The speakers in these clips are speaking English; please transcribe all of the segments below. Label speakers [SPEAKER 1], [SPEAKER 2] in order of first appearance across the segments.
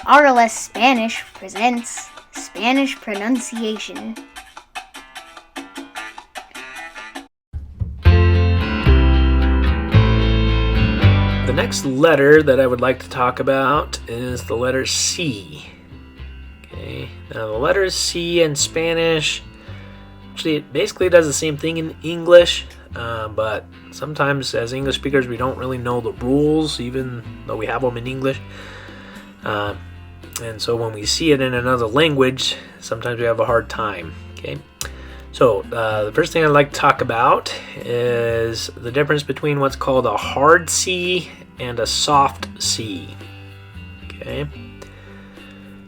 [SPEAKER 1] RLS Spanish presents Spanish pronunciation.
[SPEAKER 2] The next letter that I would like to talk about is the letter C. Okay, now the letter C in Spanish, actually it basically does the same thing in English, but sometimes as English speakers we don't really know the rules even though we have them in English. And so when we see it in another language, sometimes we have a hard time. Okay, so the first thing I'd like to talk about is the difference between what's called a hard C and a soft C. Okay,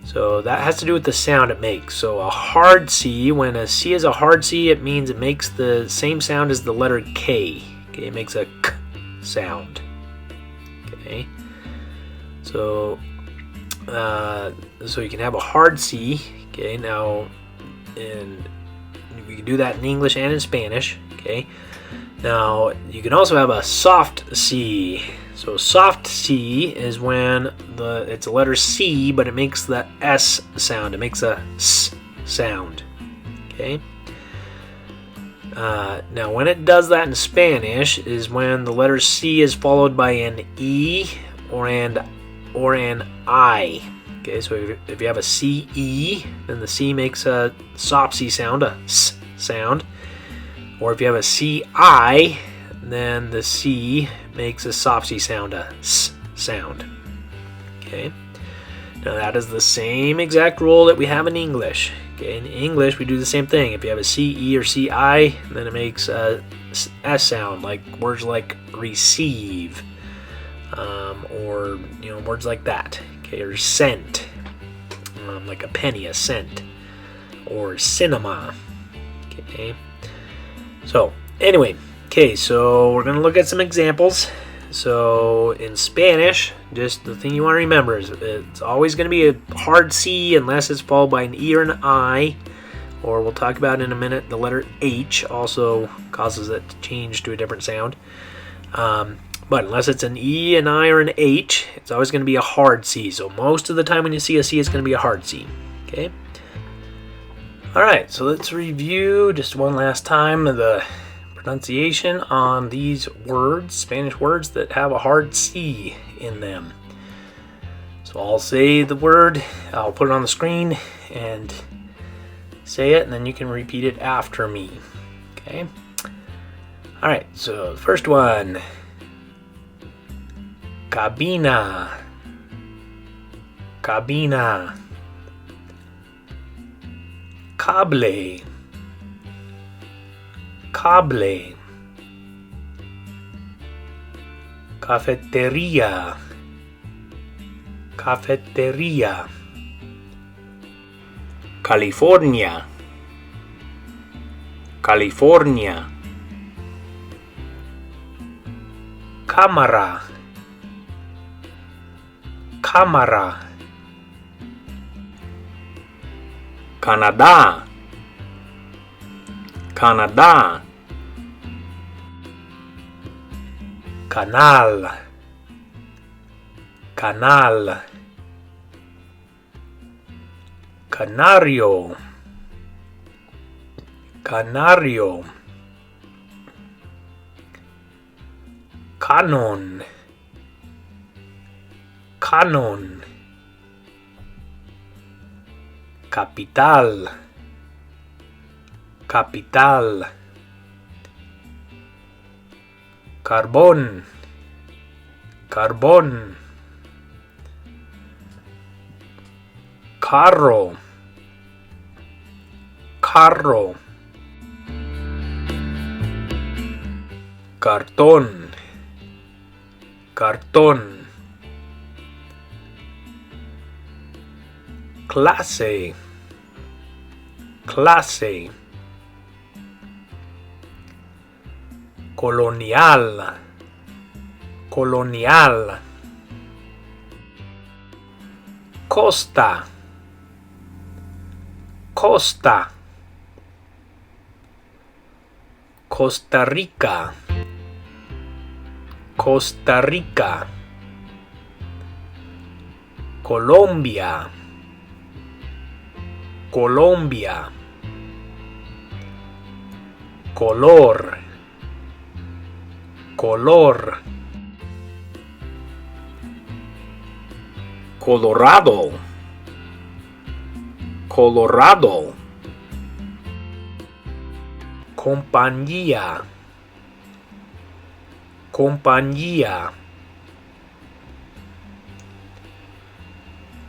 [SPEAKER 2] so that has to do with the sound it makes. So a hard C, when a C is a hard C, it means it makes the same sound as the letter K. Okay, it makes a K sound. Okay, so you can have a hard C. Okay, now we can do that in English and in Spanish. Okay, now you can also have a soft C. So soft C is when it's a letter C, but it makes the S sound. It makes a S sound. Okay. Now when it does that in Spanish is when the letter C is followed by an E or an I. Okay, so if you have a CE, then the C makes a soft C sound, a S sound. Or if you have a CI, then the C makes a soft C sound, a S sound. Okay, now that is the same exact rule that we have in English. Okay, in English we do the same thing. If you have a CE or CI, then it makes a S sound, like words like receive. Or words like that. Okay, or cent, like a penny, a cent, or cinema. Okay. So anyway, so we're gonna look at some examples. So in Spanish, just the thing you want to remember is it's always going to be a hard C unless it's followed by an E or an I. Or we'll talk about in a minute, the letter H also causes it to change to a different sound. But unless it's an E, an I, or an H, it's always going to be a hard C. So most of the time when you see a C, it's going to be a hard C. Okay? Alright, so let's review just one last time the pronunciation on these words, Spanish words that have a hard C in them. So I'll say the word, I'll put it on the screen and say it, and then you can repeat it after me. Okay? Alright, so the first one. Cabina, cabina. Cable, cable. Cafeteria, cafeteria. California, California. Cámara, cámara. Canadá, Canadá. Canal, canal. Canario, canario. Canon, canon. Capital, capital. Carbón, carbón. Carro, carro. Cartón, cartón. Clase, clase. Colonial, colonial. Costa, costa. Costa Rica, Costa Rica. Colombia, Colombia. Color, color. Colorado, Colorado. Compañía, compañía.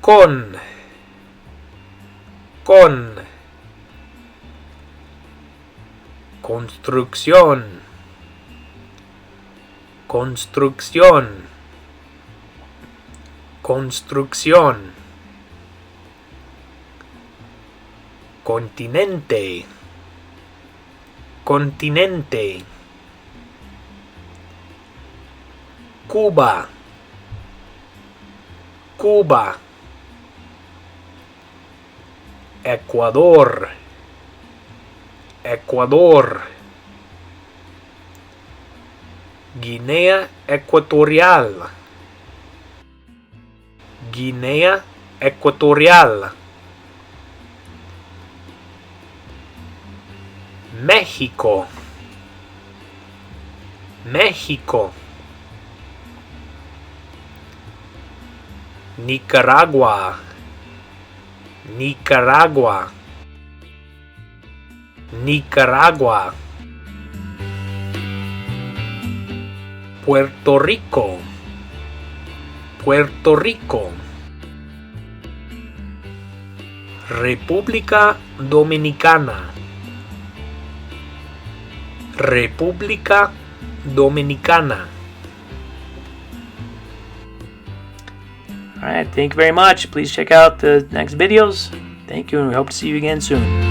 [SPEAKER 2] Con, construcción, construcción, construcción. Continente, continente. Cuba, Cuba. Ecuador, Ecuador. Guinea Ecuatorial, Guinea Ecuatorial. México, México. Nicaragua, Nicaragua, Nicaragua. Puerto Rico, Puerto Rico. República Dominicana, República Dominicana.
[SPEAKER 3] Alright, thank you very much. Please check out the next videos. Thank you, and we hope to see you again soon.